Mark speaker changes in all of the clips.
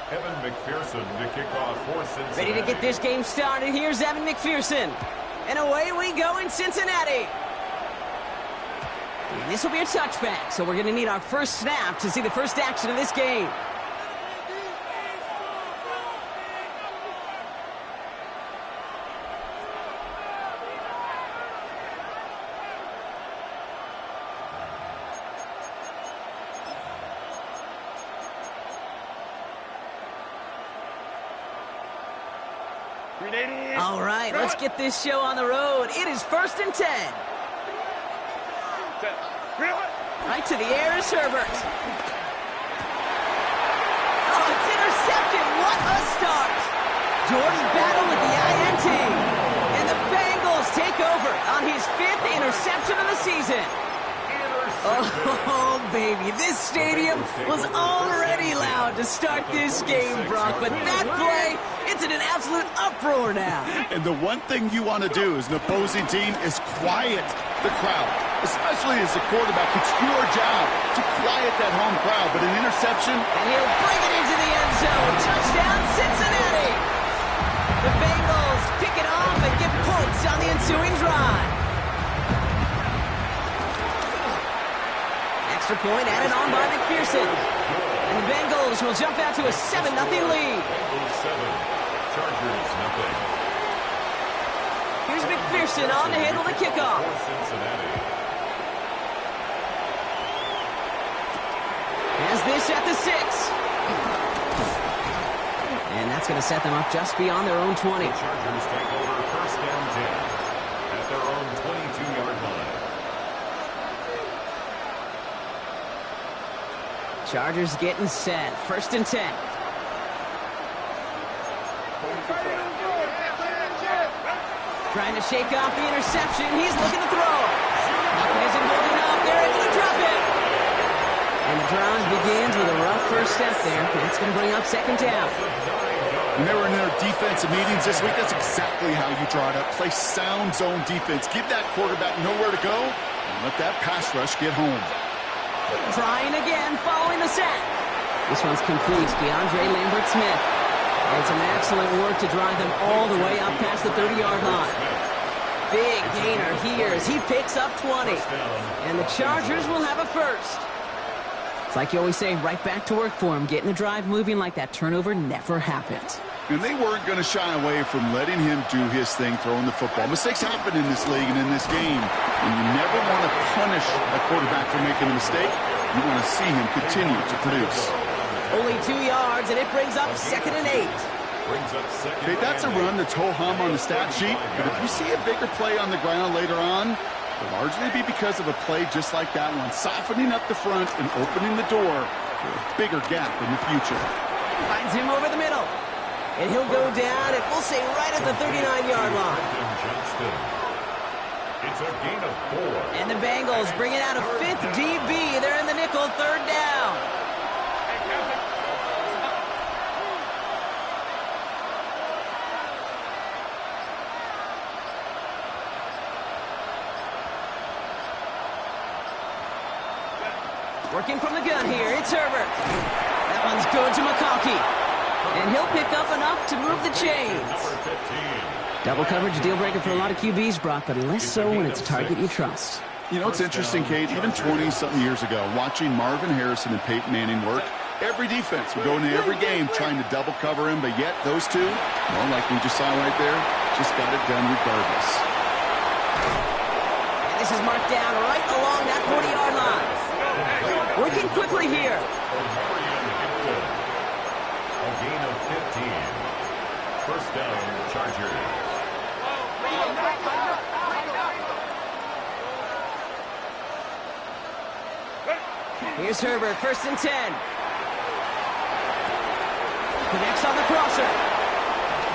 Speaker 1: Evan McPherson to kick off for Cincinnati.
Speaker 2: Ready to get this game started. Here's Evan McPherson. And away we go in Cincinnati. And this will be a touchback, so we're going to need our first snap to see the first action of this game. All right, let's get this show on the road. It is 1st and 10. Right to the air is Herbert. Oh, it's intercepted. What a start. Jordan Battle with the INT. And the Bengals take over on his 5th interception of the season. Oh, baby, this stadium was already loud to start this game, Brock, but that play, it's in an absolute uproar now.
Speaker 3: And the one thing you want to do as an opposing team is quiet the crowd, especially as a quarterback. It's your job to quiet that home crowd, but an interception...
Speaker 2: And he'll bring it into the end zone. Touchdown, Cincinnati! The Bengals pick it off and get points on the ensuing drive. Extra point added on by McPherson. And the Bengals will jump out to a 7-0 lead.
Speaker 1: Bengals 7, Chargers 0.
Speaker 2: Here's McPherson on to handle the kickoff.
Speaker 1: For Cincinnati.
Speaker 2: Has this at the 6. And that's going to set them up just beyond their own 20.
Speaker 1: The Chargers take over 1st and 10 at their own 22-yard line.
Speaker 2: Chargers getting set. 1st and 10. Trying to shake off the interception. He's looking to throw. Pocket isn't holding up. They're able to drop it. And the drive begins with a rough first step there. That's going to bring up 2nd down.
Speaker 3: When they were in their defensive meetings this week, that's exactly how you draw it up. Play sound zone defense. Give that quarterback nowhere to go, and let that pass rush get home.
Speaker 2: Trying again following the sack. This one's complete. DeAndre Lambert-Smith. And some excellent work to drive them all the way up past the 30-yard line. Big gainer here as he picks up 20. And the Chargers will have a first. It's like you always say, right back to work for him. Getting the drive moving like that turnover never happened.
Speaker 3: And they weren't going to shy away from letting him do his thing, throwing the football. Mistakes happen in this league and in this game. And you never want to punish a quarterback for making a mistake. You want to see him continue to produce.
Speaker 2: Only 2 yards, and it brings up 2nd and 8.
Speaker 3: Okay, that's a run that's ho-hum on the stat sheet. But if you see a bigger play on the ground later on, it'll largely be because of a play just like that one, softening up the front and opening the door for a bigger gap in the future.
Speaker 2: Finds him over the middle. And he'll go down, and we'll say right at the 39-yard line.
Speaker 1: It's a gain of 4.
Speaker 2: And the Bengals bringing out a 5th DB. They're in the nickel, 3rd down. Working from the gun here, it's Herbert. That one's good to McConkey. And he'll pick up enough to move the chains. Double coverage deal breaker for a lot of QBs, Brock, but less so when it's a target you trust.
Speaker 3: You know, it's interesting, Kate, even 20-something years ago, watching Marvin Harrison and Peyton Manning work, every defense would go into every game trying to double cover him, but yet those two, well, like we just saw right there, just got it done regardless.
Speaker 2: And this is marked down right along that 40-yard line. Working quickly here.
Speaker 1: A gain of 15. 1st down, Chargers.
Speaker 2: Here's Herbert, 1st and 10. Connects on the crosser.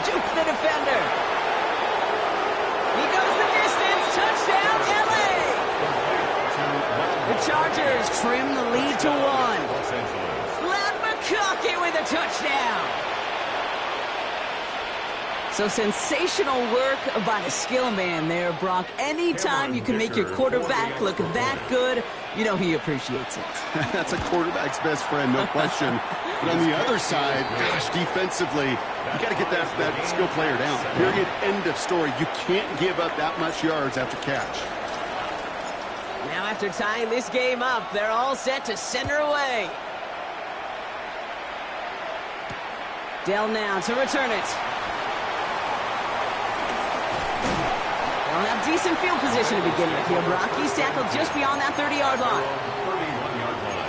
Speaker 2: Juke the defender. He goes the distance. Touchdown, LA! The Chargers trim the lead to 1. Glad McConkey with a touchdown. So sensational work by the skill man there, Brock. Anytime you can make your quarterback look that good, You know he appreciates it.
Speaker 3: That's a quarterback's best friend, no question. But on the other side, gosh, defensively, you got to get that skill player down. Period, end of story. You can't give up that much yards after catch.
Speaker 2: Now after tying this game up, they're all set to send her away. Dell now to return it. They'll have decent field position to begin with here, Brock. He's tackled just beyond that 30-yard line.
Speaker 1: 31-yard line.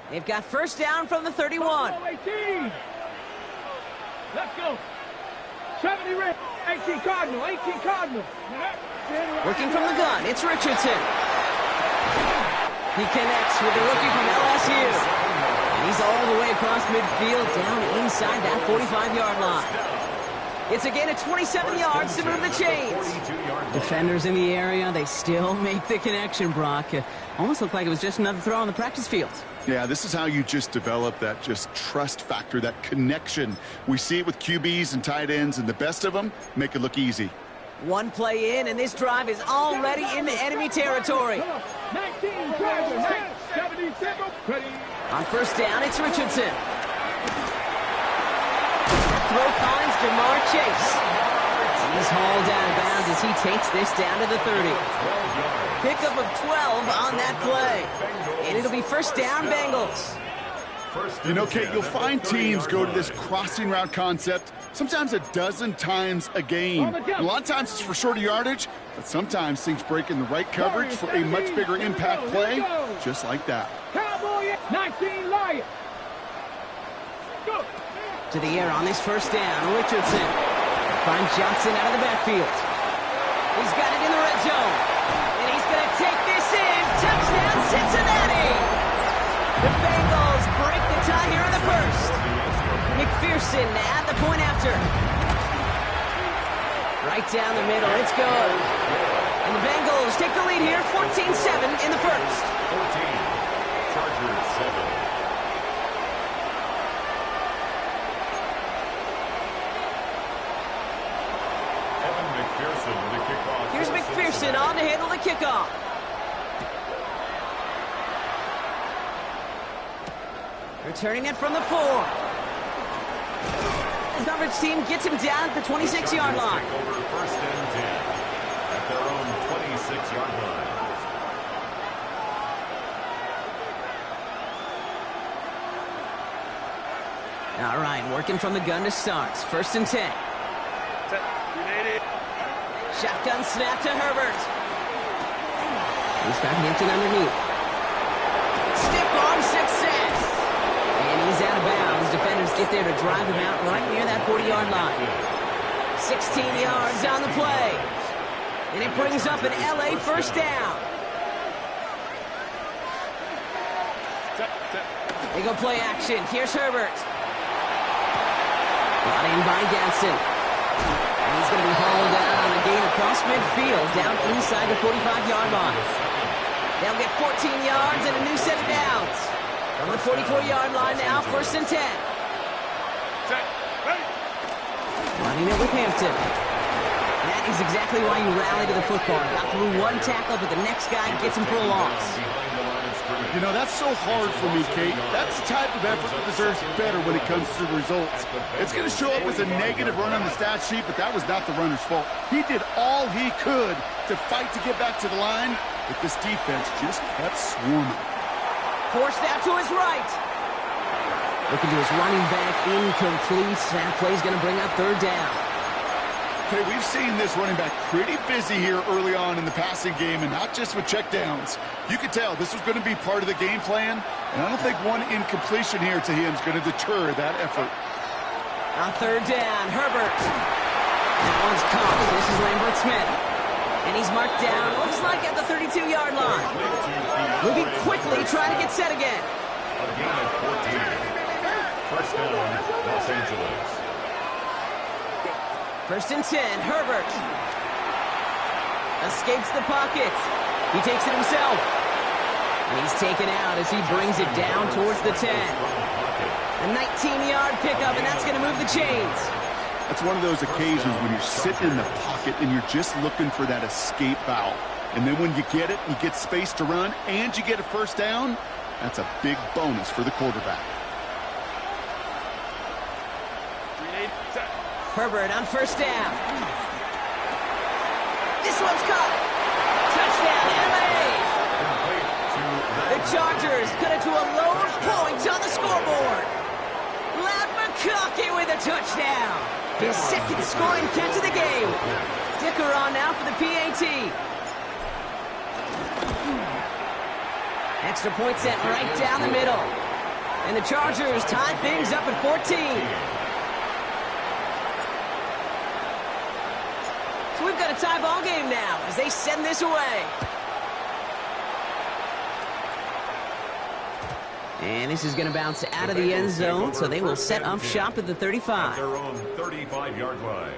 Speaker 2: They've got first down from the 31.
Speaker 4: 18. Let's go. 70 red. 18 Cardinal. 18 Cardinal.
Speaker 2: Working from the gun, it's Richardson. He connects with the rookie from LSU. And he's all the way across midfield, down inside that 45-yard line. It's a gain of 27 yards to move the chains. Defenders in the area, they still make the connection, Brock. Almost looked like it was just another throw on the practice field.
Speaker 3: Yeah, this is how you just develop that just trust factor, that connection. We see it with QBs and tight ends, and the best of them make it look easy.
Speaker 2: One play in, and this drive is already into enemy territory.
Speaker 4: 19 Cardinal. 77.
Speaker 2: On first down, it's Richardson. Throw finds Jamar Chase. And he's hauled out of bounds as he takes this down to the 30. Pickup of 12 on that play. And it'll be first down, Bengals.
Speaker 3: You know, Kate, you'll find teams go to this crossing route concept sometimes a dozen times a game. A lot of times it's for shorter yardage, but sometimes things break in the right coverage for a much bigger impact play, just like that.
Speaker 4: Cowboy 19 Lions. Go.
Speaker 2: To the air on this first down, Richardson. Finds Johnson out of the backfield. He's got it in the red zone. And he's going to take this in. Touchdown, Cincinnati! The Bengals break the tie here in the first. McPherson at the point after. Right down the middle, it's good. And the Bengals take the lead here, 14-7 in the first.
Speaker 1: 14. Chargers 7.
Speaker 2: Here's McPherson on to handle the kickoff. Returning it from the 4. The coverage team gets him down at the 26-yard line.
Speaker 1: Over first and 10 at their own 26-yard line.
Speaker 2: All right, working from the gun to start. First and 10. Shotgun snap to Herbert. He's got Hampton underneath. Stiff arm success. And he's out of bounds. Defenders get there to drive him out right near that 40-yard line. 16 yards on the play. And it brings up an LA first down. They go play action. Here's Herbert. Brought in by Gadsden. And he's going to be hauled out on a gain across midfield, down inside the 45-yard line. They'll get 14 yards and a new set of downs. From the 44-yard line now, first and 10. Running it with Hampton. That is exactly why you rally to the football. Got through one tackle, but the next guy gets him for a loss.
Speaker 3: You know, that's so hard for me, Kate. That's the type of effort that deserves better when it comes to the results. It's going to show up as a negative run on the stat sheet, but that was not the runner's fault. He did all he could to fight to get back to the line, but this defense just kept swarming.
Speaker 2: Forced out to his right. Looking to his running back, incomplete. That play's going to bring up third down.
Speaker 3: Okay, we've seen this running back pretty busy here early on in the passing game, and not just with checkdowns. You could tell this was going to be part of the game plan, and I don't think one incompletion here to him is going to deter that effort.
Speaker 2: On third down, Herbert. That one's caught. This is Lambert Smith. And he's marked down, looks like at the 32-yard line. Moving quickly, trying to get set again.
Speaker 1: A gain of 14. First down, Los Angeles.
Speaker 2: First and 10, Herbert. Escapes the pocket. He takes it himself. And he's taken out as he brings it down towards the 10. A 19-yard pickup, and that's going to move the chains.
Speaker 3: That's one of those occasions when you're sitting in the pocket and you're just looking for that escape valve. And then when you get it, you get space to run, and you get a first down, that's a big bonus for the quarterback.
Speaker 2: Herbert on first down. This one's caught. Touchdown, LA. The Chargers cut it to a lone point on the scoreboard. Lad McConkey with a touchdown. His second scoring catch of the game. Dicker on now for the PAT. Extra point set right down the middle. And the Chargers tie things up at 14. So we've got a tie ball game now as they send this away. And this is going to bounce out of the end zone, so they will set up shop at the 35.
Speaker 1: At their own 35-yard line.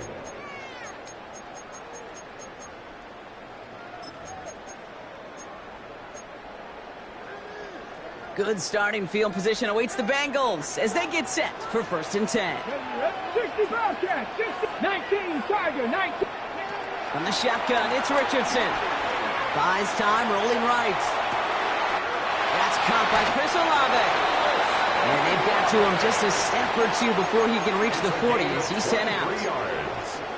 Speaker 2: Good starting field position awaits the Bengals as they get set for 1st and 10.
Speaker 4: 65 catch, 19 Tiger, 19.
Speaker 2: From the shotgun, it's Richardson. Buys time, rolling right. That's caught by Chris Olave. And they've got to him just a step or two before he can reach the 40 as he's sent out.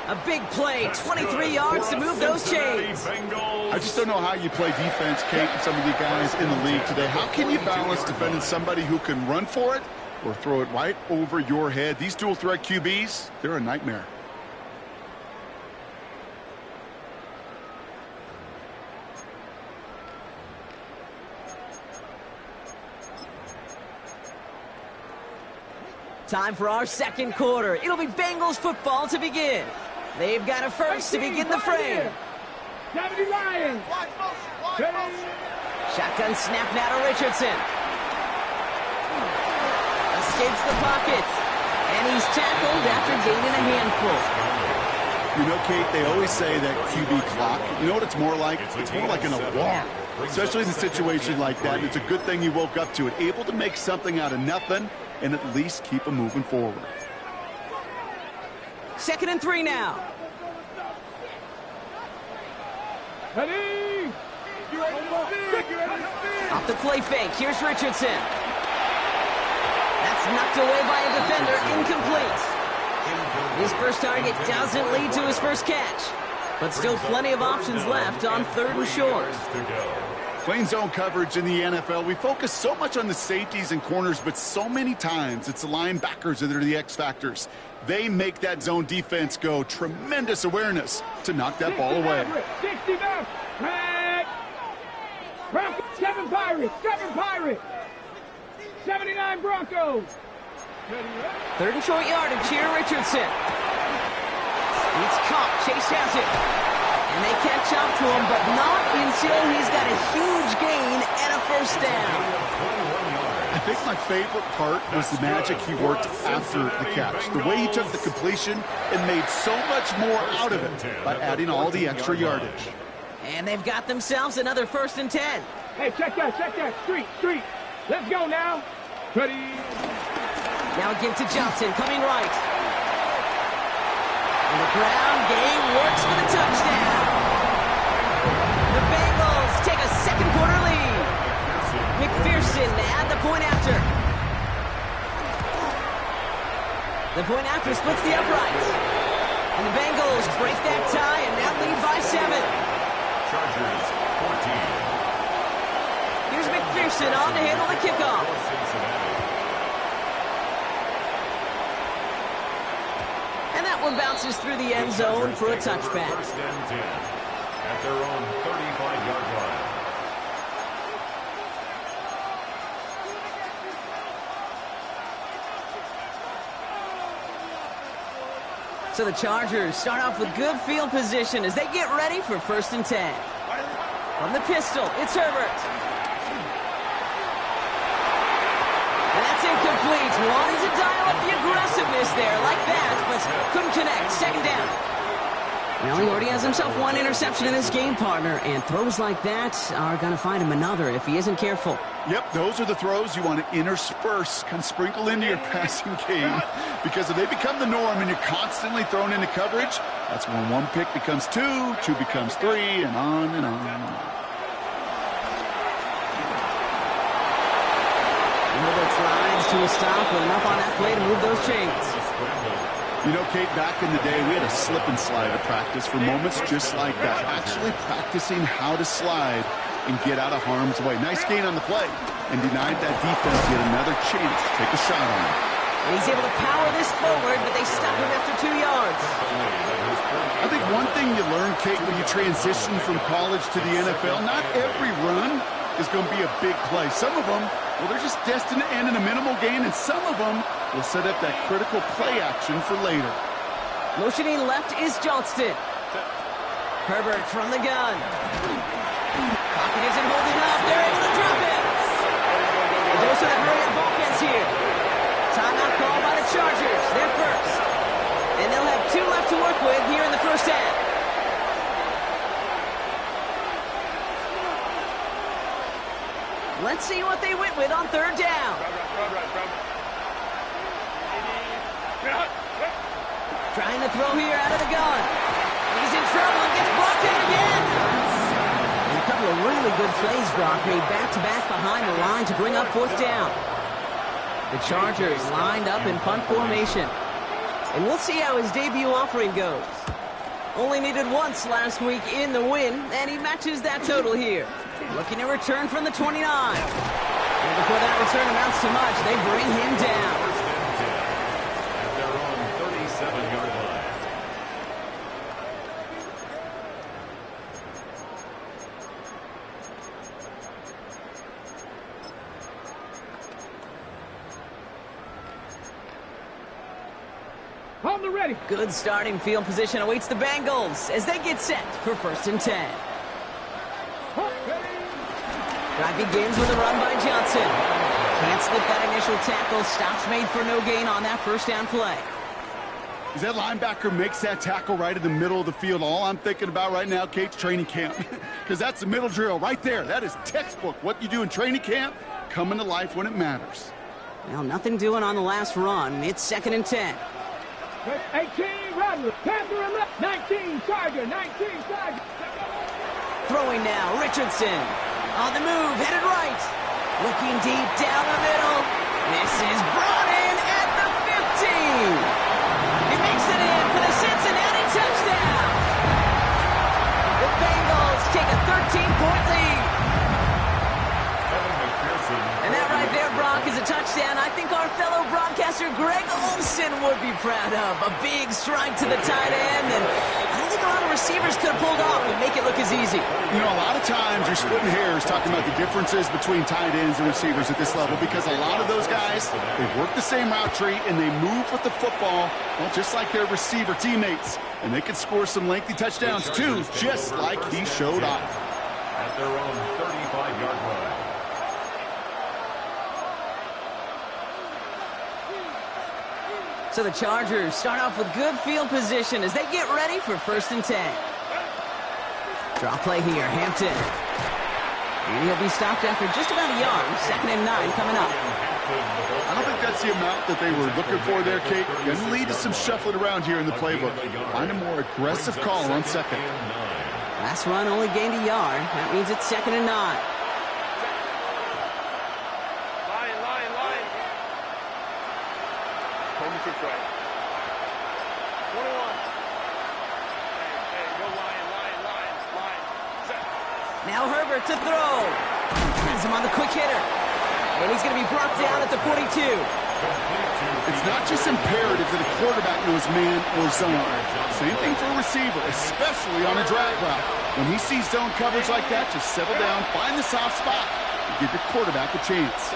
Speaker 2: A big play, 23 yards to move those chains.
Speaker 3: I just don't know how you play defense, Kate, and some of you guys in the league today. How can you balance defending somebody who can run for it or throw it right over your head? These dual threat QBs, they're a nightmare.
Speaker 2: Time for our second quarter. It'll be Bengals football to begin. They've got a first to begin the frame.
Speaker 4: 70 Lions.
Speaker 2: Shotgun snap now to Richardson. Escapes the pocket. And he's tackled after gaining a handful.
Speaker 3: You know, Kate, they always say that QB clock. You know what it's more like? It's more like an alarm. Especially in a situation like that. And it's a good thing you woke up to it. Able to make something out of nothing and at least keep them moving forward.
Speaker 2: 2nd and 3 now.
Speaker 4: Ready?
Speaker 2: Off the play fake, here's Richardson. That's knocked away by a defender, incomplete. His first target doesn't lead to his first catch, but still plenty of options left on 3rd and short.
Speaker 3: Playing zone coverage in the NFL, we focus so much on the safeties and corners, but so many times it's the linebackers that are the X factors. They make that zone defense go. Tremendous awareness to knock that ball away.
Speaker 4: 60 back. Broncos, 7 Pirates, 7 Pirates. 79 Broncos.
Speaker 2: 3rd and short yardage here, Richardson. It's caught, Chase has it. And they catch up to him, but not until he's got a huge gain and a first down.
Speaker 3: I think my favorite part was the magic he worked after the catch. The way he took the completion and made so much more out of it by adding all the extra yardage.
Speaker 2: And they've got themselves another 1st and 10.
Speaker 4: Hey, check that. Street. Let's go now. Ready?
Speaker 2: Now give to Johnson, coming right. And the ground game works for the touchdown. The Bengals take a second quarter lead. McPherson to add the point after. The point after splits the uprights. And the Bengals break that tie and now lead by 7.
Speaker 1: Chargers 14.
Speaker 2: Here's McPherson on to handle the kickoff. And that one bounces through the end zone for a touchback.
Speaker 1: 1st and 10 at their own 35-yard line.
Speaker 2: So the Chargers start off with good field position as they get ready for 1st and 10. From the pistol, it's Herbert. And that's incomplete. Wanted to dial up the aggressiveness there like that, but couldn't connect. 2nd down. Well, he already has himself one interception in this game, partner, and throws like that are going to find him another if he isn't careful.
Speaker 3: Yep, those are the throws you want to intersperse, kind of sprinkle into your passing game, because if they become the norm and you're constantly thrown into coverage, that's when one pick becomes two, two becomes three, and on and on and on.
Speaker 2: Herbert slides to a stop with enough on that play to move those chains.
Speaker 3: You know, Kate, back in the day, we had a slip and slide at practice for moments just like that. Actually practicing how to slide and get out of harm's way. Nice gain on the play, and denied that defense yet another chance to take a shot on him.
Speaker 2: And he's able to power this forward, but they stop him after 2 yards.
Speaker 3: I think one thing you learn, Kate, when you transition from college to the NFL, not every run is going to be a big play. Some of them, well, they're just destined to end in a minimal gain, and some of them will set up that critical play action for later.
Speaker 2: Motioning left is Johnston. Herbert from the gun. Pocket isn't holding up. They're able to drop it. A dose of the hurry-up offense here. Timeout call by the Chargers. They're first. And they'll have 2 left to work with here in the first half. Let's see what they went with on 3rd down. Trying to throw here out of the gun. He's in trouble and gets blocked in again. And a couple of really good plays, Brock, made back-to-back behind the line to bring up 4th down. The Chargers lined up in punt formation. And we'll see how his debut offering goes. Only needed once last week in the win, and he matches that total here. Looking to return from the 29. And before that return amounts to much, they bring him down.
Speaker 1: At their own 37-yard line.
Speaker 4: On the ready.
Speaker 2: Good starting field position awaits the Bengals as they get set for 1st and 10. Drive begins with a run by Johnson. Can't slip that initial tackle. Stops made for no gain on that 1st down play.
Speaker 3: As that linebacker makes that tackle right in the middle of the field, all I'm thinking about right now, Kate's training camp. Because that's the middle drill right there. That is textbook. What you do in training camp, coming to life when it matters.
Speaker 2: Well, nothing doing on the last run. It's 2nd and 10.
Speaker 4: 18, Rattler. Panther and left. 19, Charger. 19, Charger.
Speaker 2: Throwing now, Richardson. On the move, headed right. Looking deep down the middle. This is brought in at the 15. He makes it in for the Cincinnati touchdown. The Bengals take a 13-point lead. And that right there, Brock, is a touchdown I think our fellow broadcaster Greg Olson would be proud of. A big strike to the tight end, and I don't think a lot of receivers could have pulled off and make it look as easy.
Speaker 3: You know, a lot of times you're splitting hairs talking about the differences between tight ends and receivers at this level, because a lot of those guys, they work the same route tree and they move with the football, well, just like their receiver teammates. And they can score some lengthy touchdowns too, just like he showed off.
Speaker 1: At their own 35-yard line.
Speaker 2: So the Chargers start off with good field position as they get ready for 1st and 10. Draw play here, Hampton. And he'll be stopped after just about a yard. 2nd and 9 coming up.
Speaker 3: I don't think that's the amount that they were looking for there, Kate. Going to lead to some shuffling around here in the playbook. Find a more aggressive call on 2nd.
Speaker 2: Last run only gained a yard. That means it's 2nd and 9. Now Herbert to throw. Has him on the quick hitter. And he's going to be brought down at the 42.
Speaker 3: It's not just imperative that a quarterback knows man or zone. Same thing for a receiver, especially on a drag route. When he sees zone coverage like that, just settle down, find the soft spot, and give your quarterback a chance.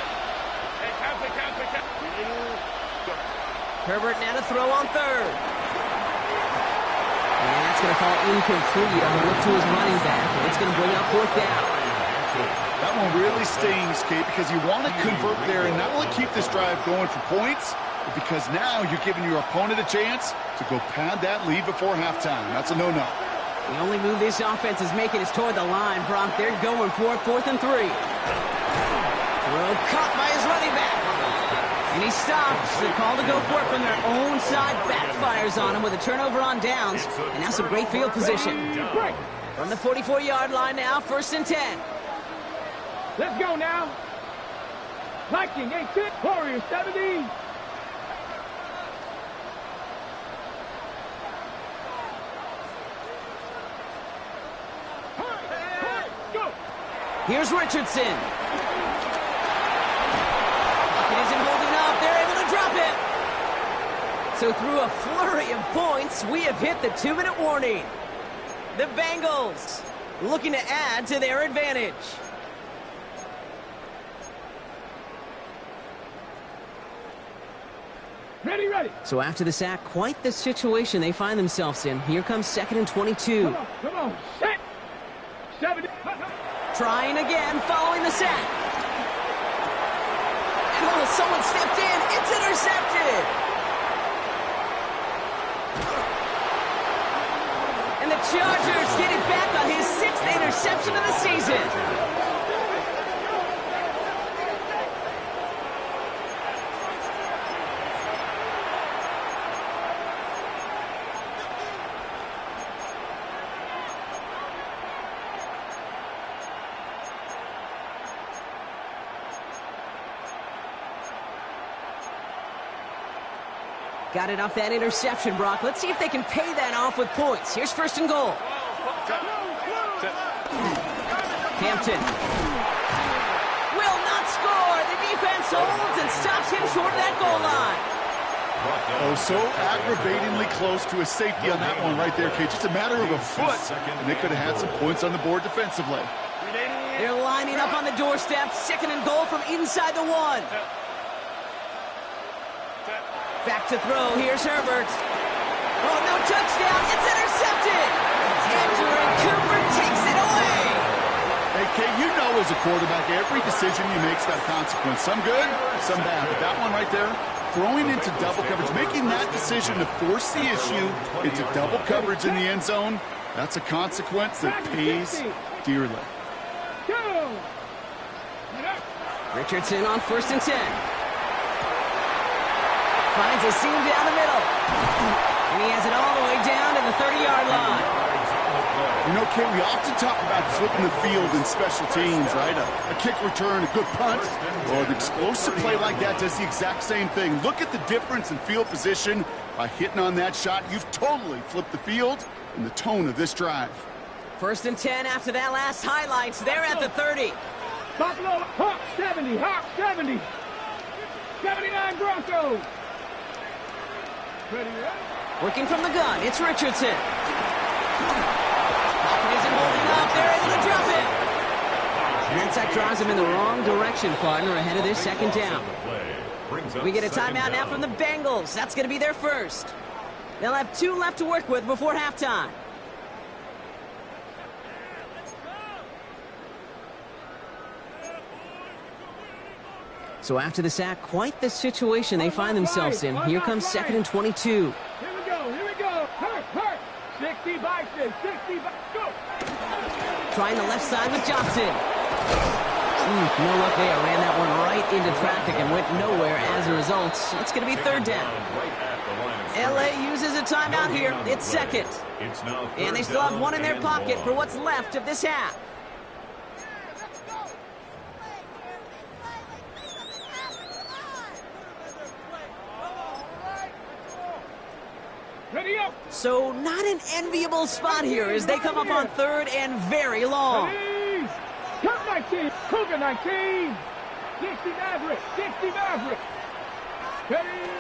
Speaker 2: Herbert now to throw on 3rd. And that's going to fall incomplete on the look to his running back. And it's going to bring up 4th down.
Speaker 3: That one really stings, Kate, because you want to convert there and not only keep this drive going for points, but because now you're giving your opponent a chance to go pad that lead before halftime. That's a no-no.
Speaker 2: The only move this offense is making is toward the line, Brock. They're going for it, 4th and 3. Throw caught by his running back. And he stops. The call to go for it from their own side backfires on him with a turnover on downs. And now some great field position. From the 44-yard line now, 1st and 10.
Speaker 4: Let's go now. Viking 18, Warriors 17.
Speaker 2: Here's Richardson. Pocket isn't holding up. They're able to drop it. So through a flurry of points, we have hit the 2-minute warning. The Bengals looking to add to their advantage.
Speaker 4: Ready, ready.
Speaker 2: So after the sack, quite the situation they find themselves in. Here comes 2nd and 22.
Speaker 4: Come on, set. 70.
Speaker 2: Trying again, following the sack. Oh, someone stepped in. It's intercepted. And the Chargers get it back on his 6th interception of the season. Got it off that interception, Brock. Let's see if they can pay that off with points. Here's 1st and goal. Hampton will not score. The defense holds and stops him short of that goal line.
Speaker 3: Oh, so aggravatingly close to a safety on that one right there, Kate. Just a matter of a foot, and they could have had some points on the board defensively.
Speaker 2: They're lining up on the doorstep. 2nd and goal from inside the 1. Back to throw. Here's Herbert. Oh, no touchdown. It's intercepted. Andrew Cooper takes it away.
Speaker 3: Hey, Kate, you know as a quarterback, every decision you make's got a consequence. Some good, some bad. But that one right there, throwing into double coverage, making that decision to force the issue into double coverage in the end zone, that's a consequence that pays dearly.
Speaker 2: Richardson on 1st and 10. Finds a seam down the middle. And he has it all the way down to the 30-yard line.
Speaker 3: You know, Kate, we often talk about flipping the field in special teams, right? A kick return, a good punt, or an explosive play like that does the exact same thing. Look at the difference in field position. By hitting on that shot, you've totally flipped the field and the tone of this drive.
Speaker 2: 1st and 10 after that last highlights. They're at the 30.
Speaker 4: Buffalo, Hawk 70, Hawk 70. 79 Broncos.
Speaker 2: Working from the gun, it's Richardson. Pocket isn't holding up. They're able to drop it. And that sack drives him in the wrong direction, partner, ahead of this 2nd down. We get a timeout now from the Bengals. That's going to be their first. They'll have 2 left to work with before halftime. So after the sack, quite the situation they find themselves in. Here comes 2nd and 22.
Speaker 4: Here we go. Hurt. 60 Bison, 60 go.
Speaker 2: Trying the left side with Johnson. No luck there. Ran that one right into traffic and went nowhere as a result. It's going to be 3rd down. LA uses a timeout here. It's 2nd. And they still have 1 in their pocket for what's left of this half.
Speaker 4: Ready up.
Speaker 2: So not an enviable spot here as they come up on 3rd and very long.
Speaker 4: Please. Cut 19. Cougar 19. 60 Maverick. 60 Maverick. Ready.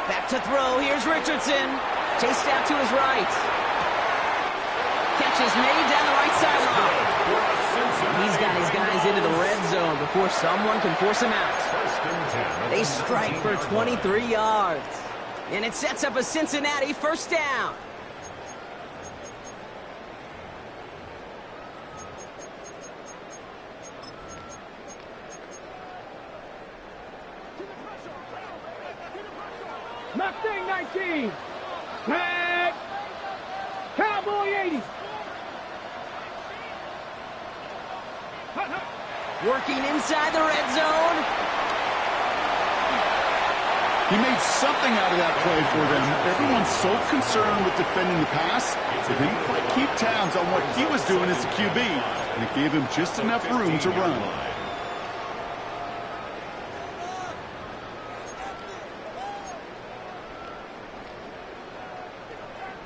Speaker 2: Back to throw. Here's Richardson. Chased out to his right. Catch is made down the right sideline. He's got his guys into the red zone before someone can force him out. They strike for 23 yards. And it sets up a Cincinnati 1st down.
Speaker 4: Mustang 19. Flag. Cowboy 80.
Speaker 2: Working inside the red zone.
Speaker 3: He made something out of that play for them. Everyone's so concerned with defending the pass, they didn't quite keep tabs on what he was doing as a QB, and it gave him just enough room to run.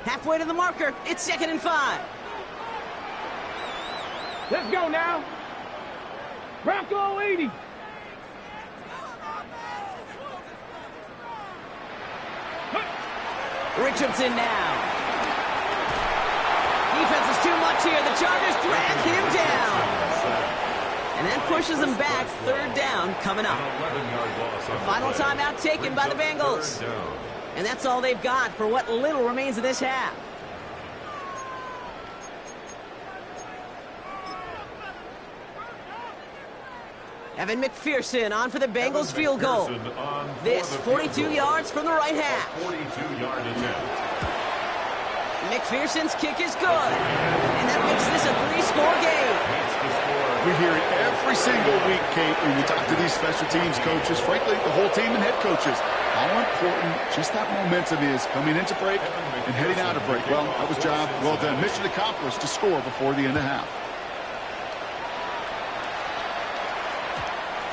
Speaker 2: Halfway to the marker. It's 2nd and 5.
Speaker 4: Let's go now. Bronco 80.
Speaker 2: Richardson now. Defense is too much here. The Chargers drag him down. And that pushes them back. 3rd down coming up. The final timeout taken by the Bengals. And that's all they've got for what little remains of this half. Evan McPherson on for the Bengals field goal. This 42 yards from the right half.
Speaker 1: 42-yard attempt.
Speaker 2: McPherson's kick is good. And that makes this a 3-score game.
Speaker 3: We hear it every single week, Kate, when we talk to these special teams coaches, frankly, the whole team and head coaches, how important just that momentum is coming into break and heading out of break. Well, that was job well done. Mission accomplished to score before the end of half.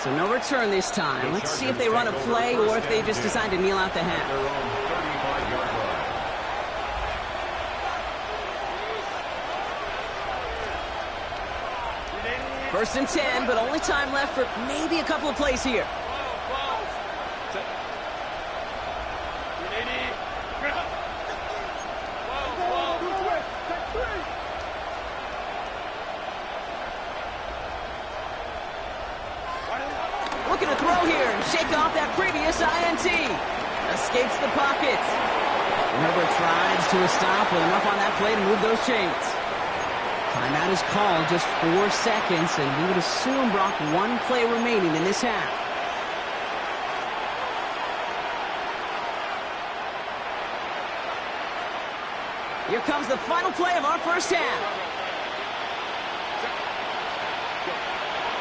Speaker 2: So no return this time. Let's see if they run a play or if they just decide to kneel out the half.
Speaker 1: 35-yard line.
Speaker 2: 1st and 10, but only time left for maybe a couple of plays here. Looking to throw here and shake off that previous INT. Escapes the pocket. Herbert tries to a stop with enough on that play to move those chains. Timeout is called, just 4 seconds, and we would assume, Brock, 1 play remaining in this half. Here comes the final play of our first half.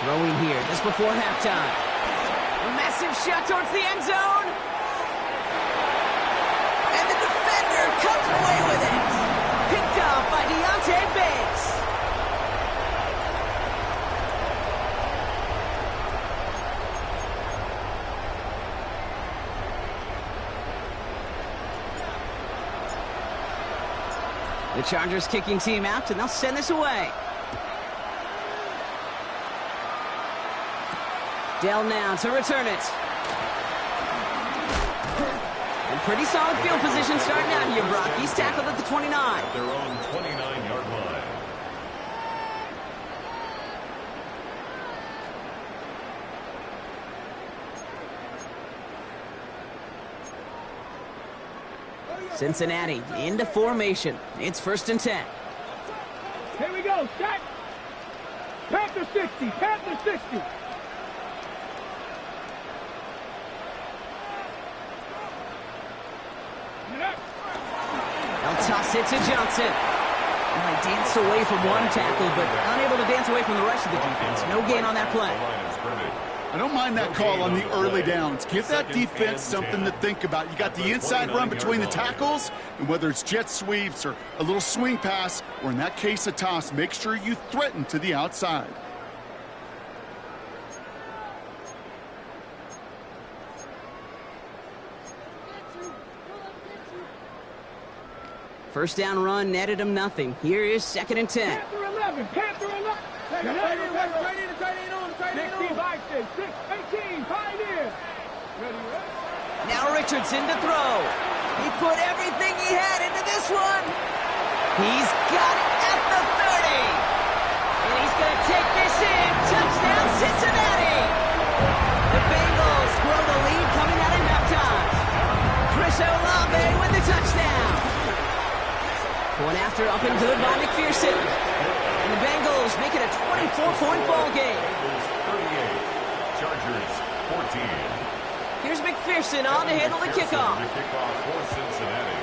Speaker 2: Throwing here just before halftime. A massive shot towards the end zone. And the defender comes away with it. Picked off by Deontay Banks. The Chargers kicking team out, and they'll send this away. Dell now to return it. And pretty solid field position starting out here, Brock. He's tackled at the 29.
Speaker 1: Their own 29-yard line.
Speaker 2: Cincinnati into formation. It's 1st and 10.
Speaker 4: Here we go. Set. Panther 60. Panther 60.
Speaker 2: They'll toss it to Johnson. Well, he danced away from one tackle, but unable to dance away from the rest of the defense. No gain on that play.
Speaker 3: I don't mind that call on the early downs. Give that defense something to think about. You got the inside run between the tackles, and whether it's jet sweeps or a little swing pass, or in that case a toss, make sure you threaten to the outside.
Speaker 2: First down run netted him nothing. Here is 2nd and 10.
Speaker 4: Panther 11. Panther 11. Tight end on. 16, 5, 6, 18, pioneer.
Speaker 2: Now Richardson to throw. He put everything he had into this one. He's got it at the 30. And he's going to take this in. Touchdown, Cincinnati. The Bengals grow the lead coming out of halftime. Chris Olave with the touchdown. Going after up and good by McPherson. And the Bengals make it a 24-point ball game.
Speaker 1: 38, Chargers 14.
Speaker 2: Here's McPherson on to handle the kickoff.
Speaker 1: The kickoff for Cincinnati.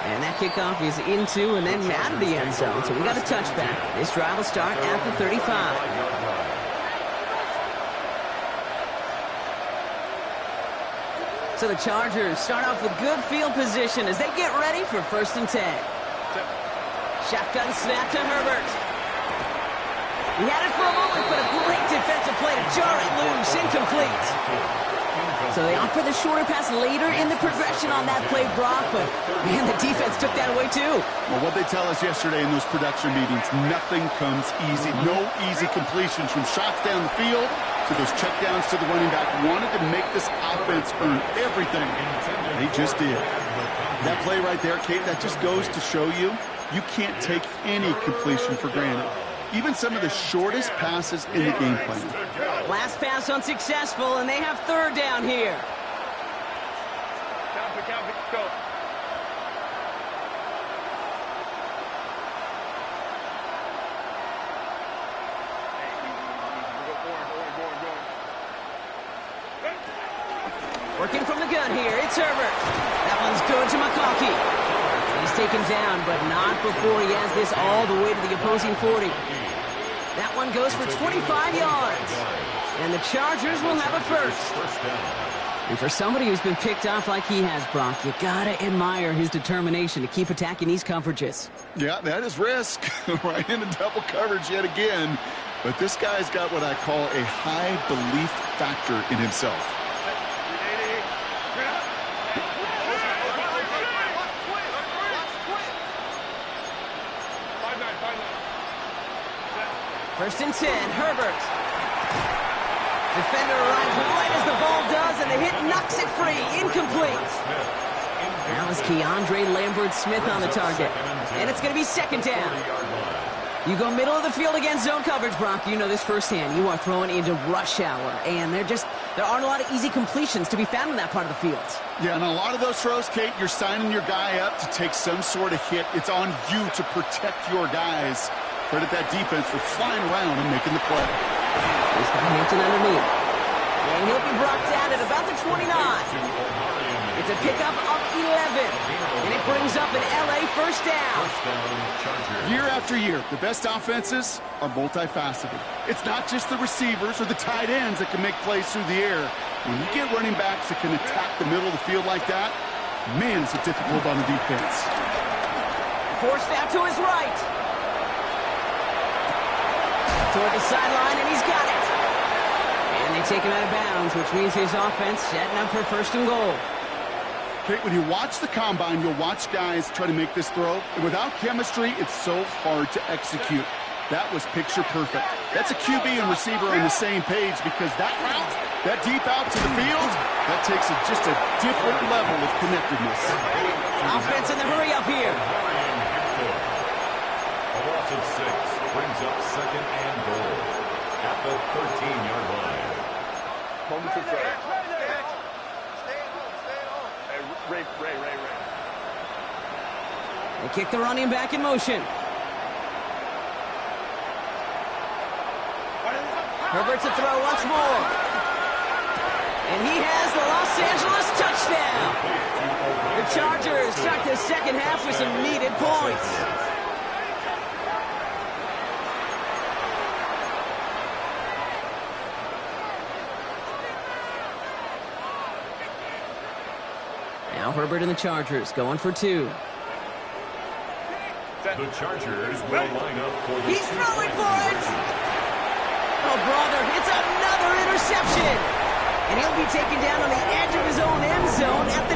Speaker 2: And that kickoff is into and then out of the end zone. So we got a touchback. This drive will start at the 35. So the Chargers start off with good field position as they get ready for 1st and 10. Shotgun snap to Herbert. He had it for a moment, but a great defensive play to jar it loose. Incomplete. So they opt for the shorter pass later in the progression on that play, Brock, but, man, the defense took that away, too.
Speaker 3: Well, what they tell us yesterday in those production meetings, nothing comes easy. No easy completions from shots down the field to those checkdowns to the running back. Wanted to make this offense earn everything. They just did. That play right there, Kate, that just goes to show you, you can't take any completion for granted. Even some of the shortest passes in the game plan.
Speaker 2: Last pass unsuccessful, and they have 3rd down here.
Speaker 4: Count it, go.
Speaker 2: Working from the gun here, it's Herbert. That one's good to McConkey. He's taken down, but not before he has this all the way to the opposing 40. That one goes for 25 yards. And the Chargers will have a 1st. And for somebody who's been picked off like he has, Brock, you gotta admire his determination to keep attacking these coverages.
Speaker 3: Yeah, that is risk. Right into double coverage yet again. But this guy's got what I call a high belief factor in himself.
Speaker 2: First and 10, Herbert. Defender arrives right as the ball does, and the hit knocks it free. Incomplete. That was Keandre Lambert-Smith on the target. And it's going to be 2nd down. You go middle of the field against zone coverage, Brock. You know this firsthand. You are throwing into rush hour, and there aren't a lot of easy completions to be found in that part of the field.
Speaker 3: Yeah, and a lot of those throws, Kate, you're signing your guy up to take some sort of hit. It's on you to protect your guys. Credit that defense for flying around and making the play.
Speaker 2: He's got Hampton underneath. And he'll be brought down at about the 29. It's a pickup of 11. And it brings up an LA 1st down.
Speaker 3: Year after year, the best offenses are multifaceted. It's not just the receivers or the tight ends that can make plays through the air. When you get running backs that can attack the middle of the field like that, man, it's difficult on the defense.
Speaker 2: Forced out to his right. Toward the sideline, and he's got it. And they take him out of bounds, which means his offense setting up for 1st and goal.
Speaker 3: Okay, when you watch the combine, you'll watch guys try to make this throw. And without chemistry, it's so hard to execute. That was picture perfect. That's a QB and receiver on the same page because that route, that deep out to the field, that takes just a different level of connectedness.
Speaker 2: Offense in the hurry up here.
Speaker 1: A loss of 6 brings up 2nd and goal at the 13-yard line.
Speaker 4: Moment to throw. Ray.
Speaker 2: They kick the running back in motion. Herbert's a throw once more. And he has the Los Angeles touchdown. The Chargers start the 2nd half with some needed points. Now Herbert and the Chargers going for 2.
Speaker 1: The Chargers will line up for the...
Speaker 2: He's throwing for it! Oh, brother, it's another interception! And he'll be taken down on the edge of his own end zone at the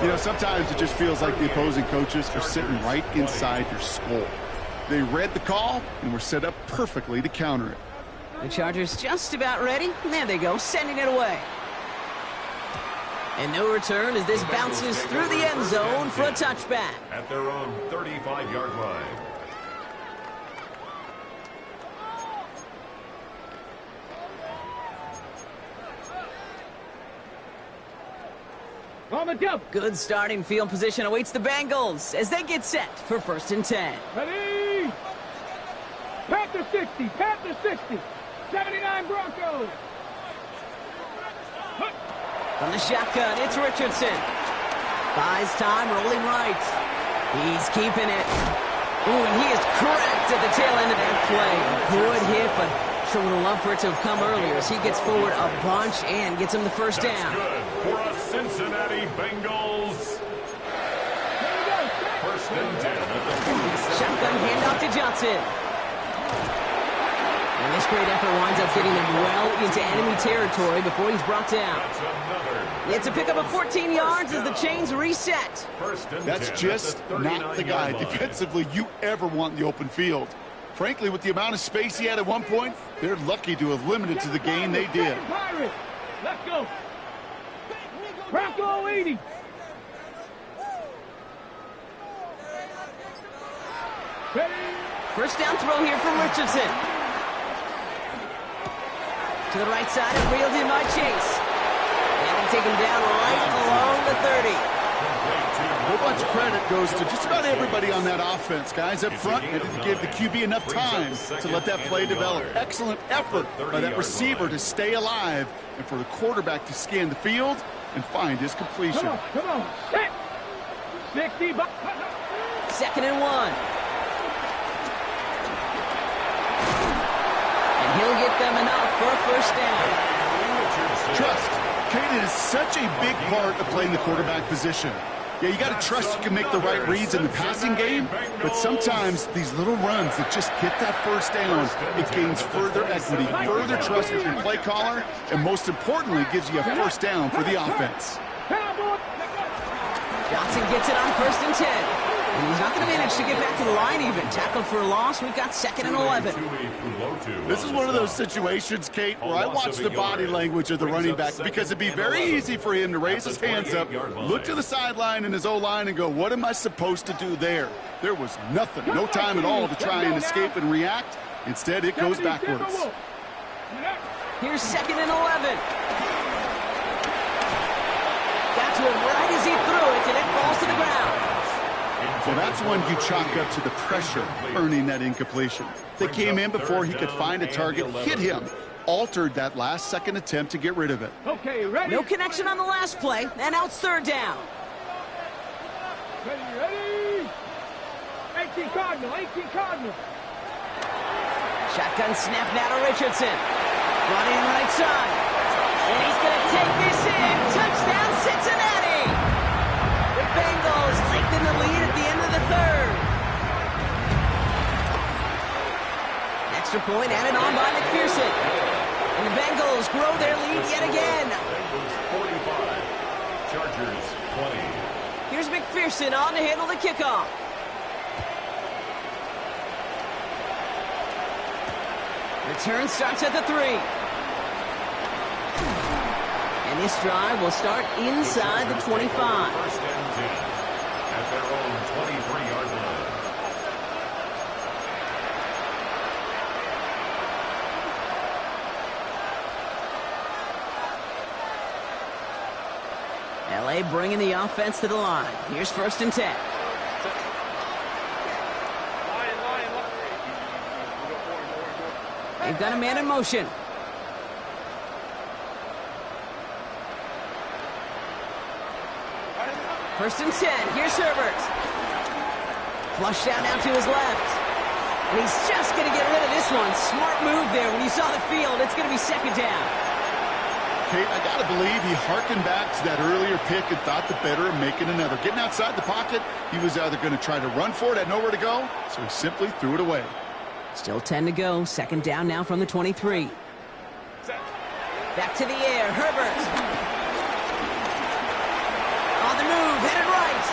Speaker 2: 2.
Speaker 3: You know, sometimes it just feels like the opposing coaches are sitting right inside your skull. They read the call and were set up perfectly to counter it.
Speaker 2: The Chargers just about ready. There they go, sending it away. And no return as this bounces through the end zone for a touchback.
Speaker 1: At their own 35-yard line.
Speaker 4: On the jump.
Speaker 2: Good starting field position awaits the Bengals as they get set for 1st and 10.
Speaker 4: Ready? Panther 60. Panther 60. 79 Broncos.
Speaker 2: From the shotgun, it's Richardson. Buys time, rolling right. He's keeping it. Ooh, and he is cracked at the tail end of that play. A good hit, but sure would have loved for it to have come earlier as he gets forward a bunch and gets him the first down.
Speaker 1: That's good for a Cincinnati Bengals. First and 10 at the 47.
Speaker 2: Shotgun handoff to Johnson. And this great effort winds up getting him well into enemy territory before he's brought down.
Speaker 1: That's another.
Speaker 2: It's a pickup of 14 yards as the chains reset.
Speaker 1: First and
Speaker 3: That's
Speaker 1: 10
Speaker 3: just
Speaker 1: at the
Speaker 3: not the guy
Speaker 1: 39-yard line.
Speaker 3: defensively you ever want in the open field. Frankly, with the amount of space he had at one point, they're lucky to have limited to the gain they did.
Speaker 4: Let's go. Bronco 80.
Speaker 2: First down throw here from Richardson. To the right side and reeled in by Chase. And they take him down right along the 30.
Speaker 3: A whole bunch of credit goes to just about everybody on that offense. Guys up front needed to give the QB enough time to let that play develop. Excellent effort by that receiver to stay alive and for the quarterback to scan the field and find his completion.
Speaker 4: Come on. Hit. 60.
Speaker 2: Second and 1. And he'll get them enough for a first down.
Speaker 3: Trust. Kate is such a big part of playing the quarterback position. Yeah, you got to trust you can make the right reads in the passing game, but sometimes these little runs that just get that first down, it gains further equity, further trust with your play caller, and most importantly, gives you a first down for the offense.
Speaker 2: Johnson gets it on first and 10. And he's not going to manage to get back to the line even. Tackled for a loss. We've got second and 11.
Speaker 3: This is one of those situations, Kate, where I watch the body language of the running back because it'd be very easy for him to raise his hands up, look to the sideline in his O-line and go, what am I supposed to do there? There was nothing, no time at all to try and escape and react. Instead, it goes backwards.
Speaker 2: Here's second and 11. Got to him right as he threw it, and it falls to the ground.
Speaker 3: Well, that's one you chalk up to the pressure earning that incompletion. They came in before he could find a target, hit him, altered that last-second attempt to get rid of it.
Speaker 4: Okay, ready?
Speaker 2: No connection on the last play, and now it's third down.
Speaker 4: Ready? 18 Cardinal.
Speaker 2: Shotgun snap now to Richardson. Running right side. And he's going to take this in. Touchdown, Cincinnati! The Bengals lengthen the lead at the end of the third. Extra point added on by McPherson. And the Bengals grow their lead yet again.
Speaker 1: Bengals 45, Chargers 20.
Speaker 2: Here's McPherson on to handle the kickoff. Return starts at the 3. And this drive will start inside the 25.
Speaker 1: First and 10 at their own 23-yard line.
Speaker 2: LA bringing the offense to the line. Here's first and 10. They've got a man in motion. First and 10. Here's Herbert. Flushed out now to his left. And he's just going to get rid of this one. Smart move there. When you saw the field, it's going to be second down.
Speaker 3: Kate, I got to believe he harkened back to that earlier pick and thought the better of making another. Getting outside the pocket, he was either going to try to run for it, had nowhere to go, so he simply threw it away.
Speaker 2: Still 10 to go. Second down now from the 23. Back to the air. Herbert. On the move. Headed right.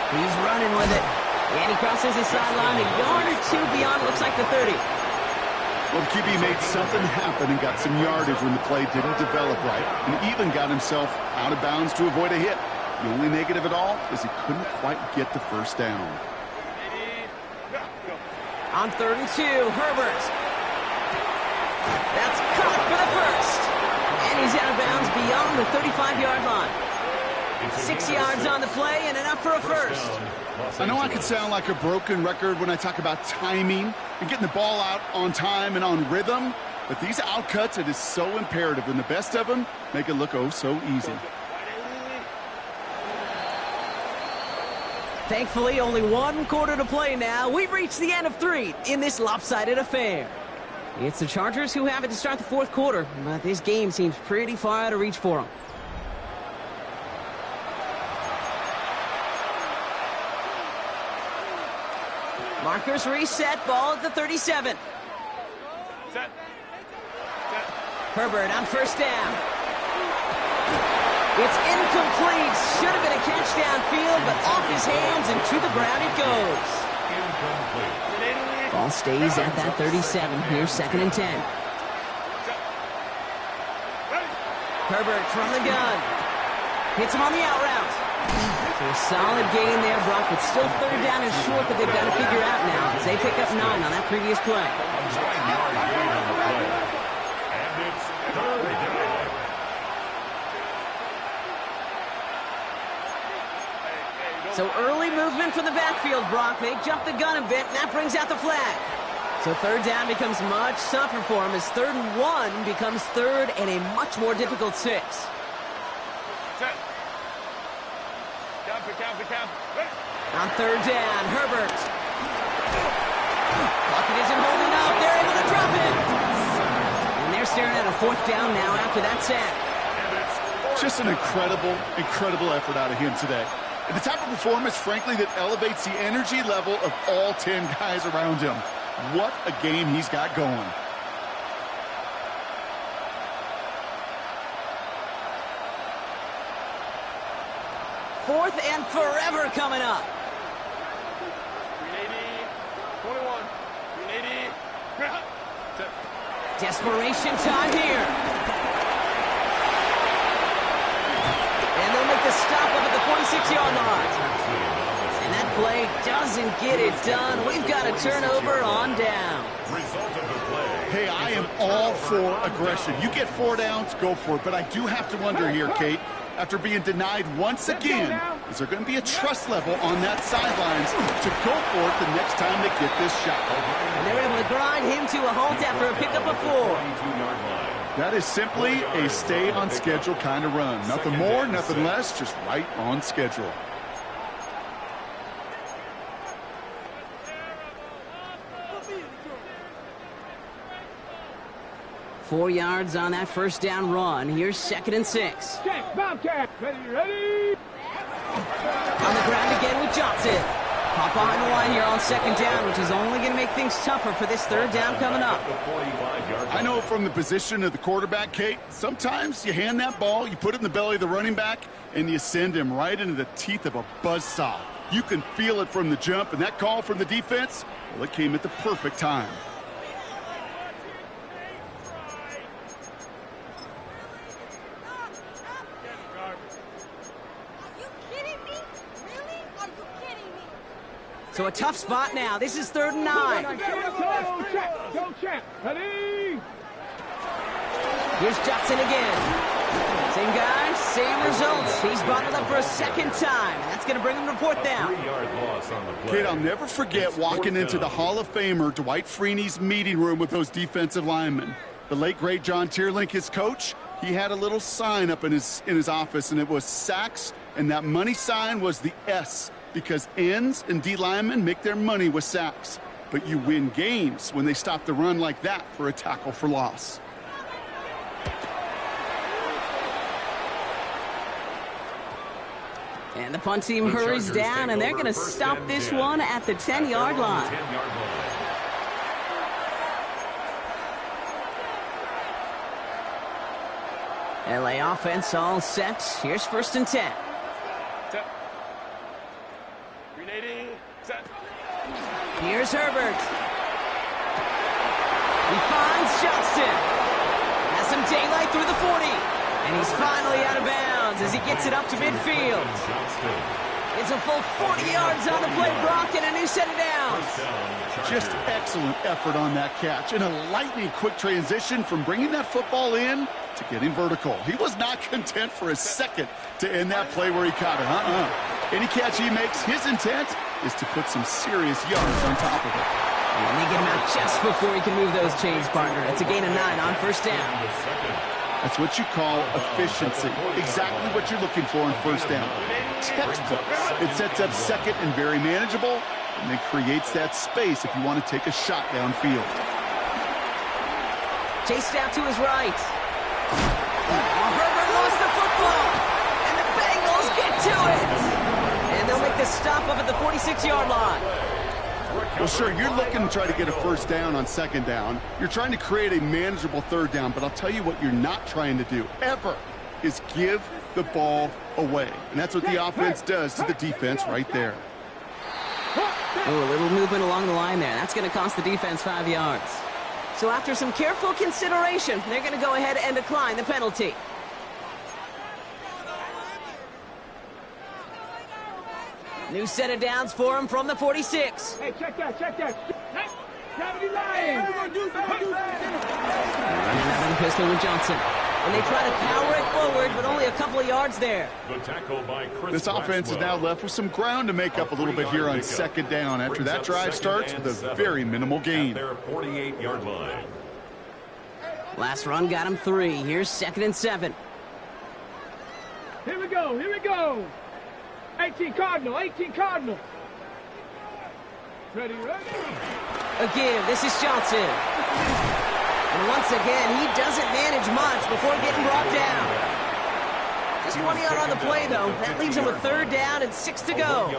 Speaker 2: He's running with it. And he crosses his sideline a yard or two beyond, looks like the 30.
Speaker 3: Well, the QB made something happen and got some yardage when the play didn't develop right, and even got himself out of bounds to avoid a hit. The only negative at all is he couldn't quite get the first down.
Speaker 2: On third and 2, Herbert. That's caught for the first. And he's out of bounds beyond the 35-yard line. 6 yards on the play and enough for a first.
Speaker 3: I know I can sound like a broken record when I talk about timing and getting the ball out on time and on rhythm, but these outcuts, it is so imperative, and the best of them make it look oh so easy.
Speaker 2: Thankfully, only one quarter to play now. We've reached the end of 3 in this lopsided affair. It's the Chargers who have it to start the fourth quarter, but this game seems pretty far out of reach for them. Markers reset, ball at the 37.
Speaker 4: Set.
Speaker 2: Herbert on first down. It's incomplete. Should have been a catch downfield, but off his hands and to the ground it goes.
Speaker 1: Incomplete.
Speaker 2: Ball stays at that 37. Here's 2nd and 10. Herbert from the gun. Hits him on the out route. So a solid gain there, Brock, but still 3rd down and short that they've got to figure out now as they pick up 9 on that previous play.
Speaker 1: 9-yard gain on the play. And it's 3rd down.
Speaker 2: So early movement from the backfield, Brock. They jump the gun a bit, and that brings out the flag. So 3rd down becomes much tougher for him as 3rd and 1 becomes 3rd and a much more difficult 6.
Speaker 4: Set. Count.
Speaker 2: On 3rd down, Herbert. Bucket isn't holding up. They're able to drop it. And they're staring at a 4th down now after that sack.
Speaker 3: Just an incredible effort out of him today. And the type of performance, frankly, that elevates the energy level of all 10 guys around him. What a game he's got going.
Speaker 2: Fourth and forever coming up.
Speaker 4: 21. 380.
Speaker 2: Desperation time here. And they'll make the stop up at the 46-yard line. And that play doesn't get it done. We've got a turnover on down.
Speaker 1: Result of the play.
Speaker 3: Hey, I am all for aggression. You get 4 downs, go for it. But I do have to wonder here, Kate, after being denied once again, is there going to be a trust level on that sidelines to go for it the next time they get this shot?
Speaker 2: And they're able to grind him to a halt after a pickup of 4.
Speaker 1: 22-yard line.
Speaker 3: That is simply a stay on schedule kind of run. Nothing more, nothing less, just right on schedule.
Speaker 2: Four yards on that first down run. Here's 2nd and 6.
Speaker 4: Check. Bobcat. Ready.
Speaker 2: On the ground again with Johnson. Pop behind the line here on 2nd down, which is only going to make things tougher for this 3rd down coming up.
Speaker 3: I know from the position of the quarterback, Kate, sometimes you hand that ball, you put it in the belly of the running back, and you send him right into the teeth of a buzzsaw. You can feel it from the jump, and that call from the defense, well, it came at the perfect time.
Speaker 2: So a tough spot now. This is 3rd and 9.
Speaker 4: Go check. Ready.
Speaker 2: Here's Johnson again. Same guy, same results. He's bottled up for a 2nd time. That's going to bring him to 4th down.
Speaker 1: 3-yard loss on the play.
Speaker 3: Kate, I'll never forget walking into the Hall of Famer Dwight Freeney's meeting room with those defensive linemen. The late, great John Tierlink, his coach, he had a little sign up in his office, and it was sacks, and that money sign was the S, because ends and D linemen make their money with sacks. But you win games when they stop the run like that for a tackle for loss.
Speaker 2: And the punt team hurries down, and they're going to stop this one at the 10-yard line. LA offense all set. Here's 1st and 10.
Speaker 4: Set. 380. Set.
Speaker 2: Here's Herbert. He finds Johnston. Has some daylight through the 40. And he's finally out of bounds as he gets it up to midfield. It's a full 40 yards on the play, Brock, and a new set of downs.
Speaker 3: Just excellent effort on that catch. And a lightning quick transition from bringing that football in to getting vertical. He was not content for a second to end that play where he caught it. Any catch he makes, his intent is to put some serious yards on top of it.
Speaker 2: And they get him out just before he can move those chains, partner. It's a gain of 9 on 1st down.
Speaker 3: That's what you call efficiency. Exactly what you're looking for on first down. Textbook. It sets up second and very manageable, and then creates that space if you want to take a shot downfield.
Speaker 2: Chased out to his right. Herbert lost the football, and the Bengals get to it. And they'll make the stop up at the 46-yard line.
Speaker 3: Well, sure, you're looking to try to get a first down on second down. You're trying to create a manageable third down, but I'll tell you what you're not trying to do, ever, is give the ball away. And that's what the offense does to the defense right there.
Speaker 2: Oh, a little movement along the line there. That's going to cost the defense 5 yards. So after some careful consideration, they're going to go ahead and decline the penalty. New set of downs for him from the 46.
Speaker 4: Hey, check that, check that. Hey, 70 Lions.
Speaker 2: Running out of the pistol with Johnson. And they try to power it forward, but only a couple of yards there.
Speaker 1: The tackle by Chris
Speaker 3: This offense is now left with some ground to make up a little bit here on second down after that drive starts with a very minimal gain.
Speaker 1: Their 48-yard line.
Speaker 2: Last run got him 3. Here's 2nd and 7.
Speaker 4: Here we go, here we go. 18 Cardinal, 18 Cardinal. Ready, ready.
Speaker 2: A give, this is Johnson. And once again, he doesn't manage much before getting brought down. Just 1 yard on the play, though. That leaves him with 3rd down and 6 to go.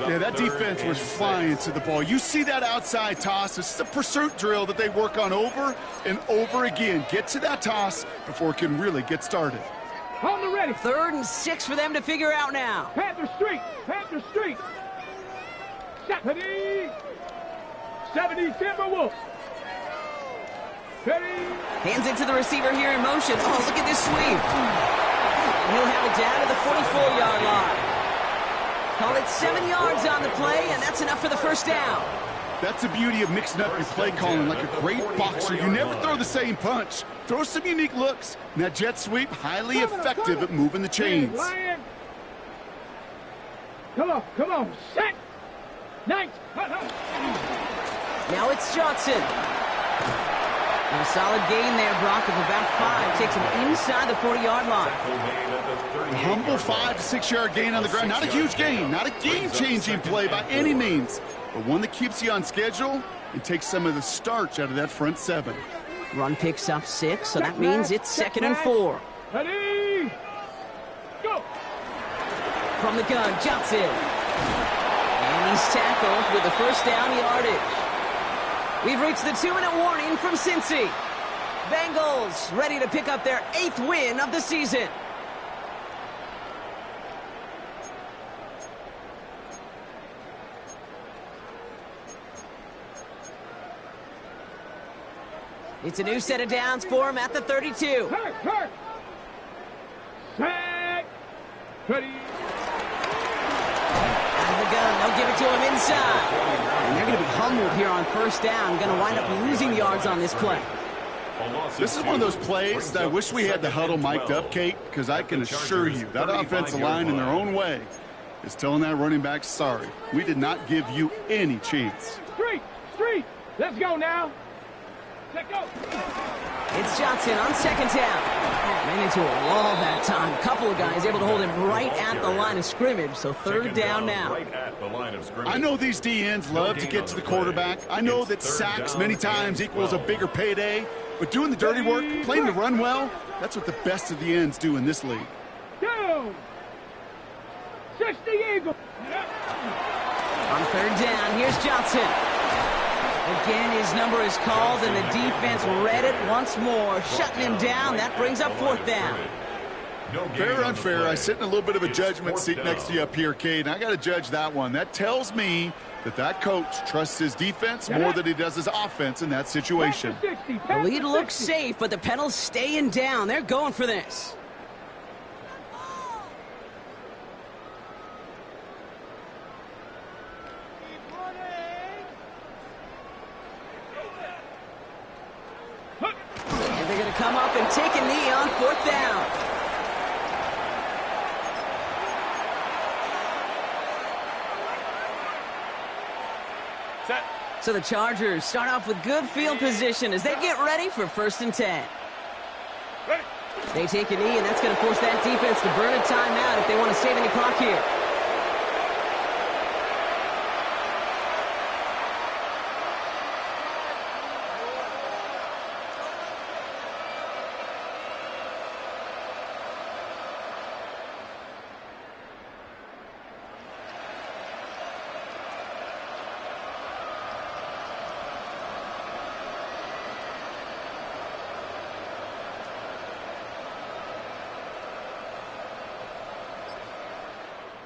Speaker 3: Yeah, that defense was flying to the ball. You see that outside toss. This is a pursuit drill that they work on over and over again. Get to that toss before it can really get started.
Speaker 4: On the ready.
Speaker 2: 3rd and 6 for them to figure out now.
Speaker 4: Panther Street, Panther Street. 70 Timberwolves. Ready.
Speaker 2: Hands it to the receiver here in motion. Oh, look at this sweep. And he'll have it down to the 44-yard line. Call it 7 yards on the play, and that's enough for the first down.
Speaker 3: That's the beauty of mixing up your play calling like a great boxer. You never throw the same punch. Throw some unique looks. And that jet sweep, highly effective at moving the chains.
Speaker 4: Come on, set. Nice.
Speaker 2: Now it's Johnson. And a solid gain there, Brock, of about 5. Takes him inside the 40-yard line.
Speaker 3: A humble 5 to 6 yard gain on the ground. Not a huge gain, not a game-changing play by any means, but one that keeps you on schedule and takes some of the starch out of that front 7.
Speaker 2: Run picks up 6, so that means it's 2nd and 4.
Speaker 4: Ready, go.
Speaker 2: From the gun, Johnson. And he's tackled with the first down yardage. We've reached the 2-minute warning from Cincy. Bengals ready to pick up their 8th win of the season. It's a new set of downs for him at the 32.
Speaker 4: Hurt. Set. Ready.
Speaker 2: Out of the gun, they'll give it to him inside. And they're going to be humbled here on first down. Going to wind up losing yards on this play.
Speaker 3: This is one of those plays that I wish we had the huddle mic'd up, Kate, because I can assure you that offensive line in their own way is telling that running back, sorry, we did not give you any chance.
Speaker 4: Street. Let's go now. Let's go.
Speaker 2: It's Johnson on 2nd down. Ran into a wall that time. A couple of guys able to hold him right at the line of scrimmage, so 3rd down now.
Speaker 3: I know these DNs love to get to the quarterback. I know that sacks many times equals a bigger payday, but doing the dirty work, playing the run well, that's what the best of the ends do in this league.
Speaker 4: Down. 60 Eagles.
Speaker 2: On 3rd down, here's Johnson. Again, his number is called, and the defense read it once more, shutting him down. That brings up 4th down.
Speaker 3: Fair or unfair, I sit in a little bit of a judgment seat next to you up here, Cade, and I got to judge that one. That tells me that coach trusts his defense more than he does his offense in that situation.
Speaker 2: The lead looks safe, but the Pedals staying down. They're going for this. And they're going to come up and take a knee on 4th down.
Speaker 4: Set.
Speaker 2: So the Chargers start off with good field position as they get ready for 1st and 10. They take a knee, and that's going to force that defense to burn a timeout if they want to save any clock here.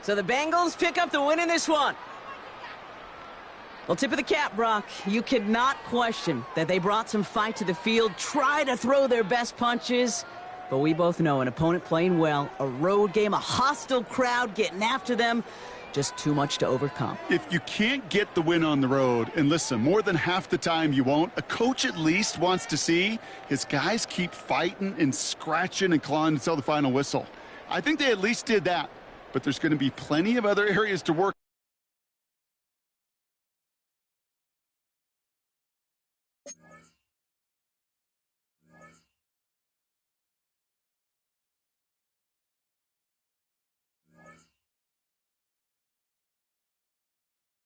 Speaker 2: So the Bengals pick up the win in this one. Well, tip of the cap, Brock. You could not question that they brought some fight to the field, try to throw their best punches. But we both know an opponent playing well, a road game, a hostile crowd getting after them, just too much to overcome.
Speaker 3: If you can't get the win on the road, and listen, more than half the time you won't, a coach at least wants to see his guys keep fighting and scratching and clawing until the final whistle. I think they at least did that. But there's going to be plenty of other areas to work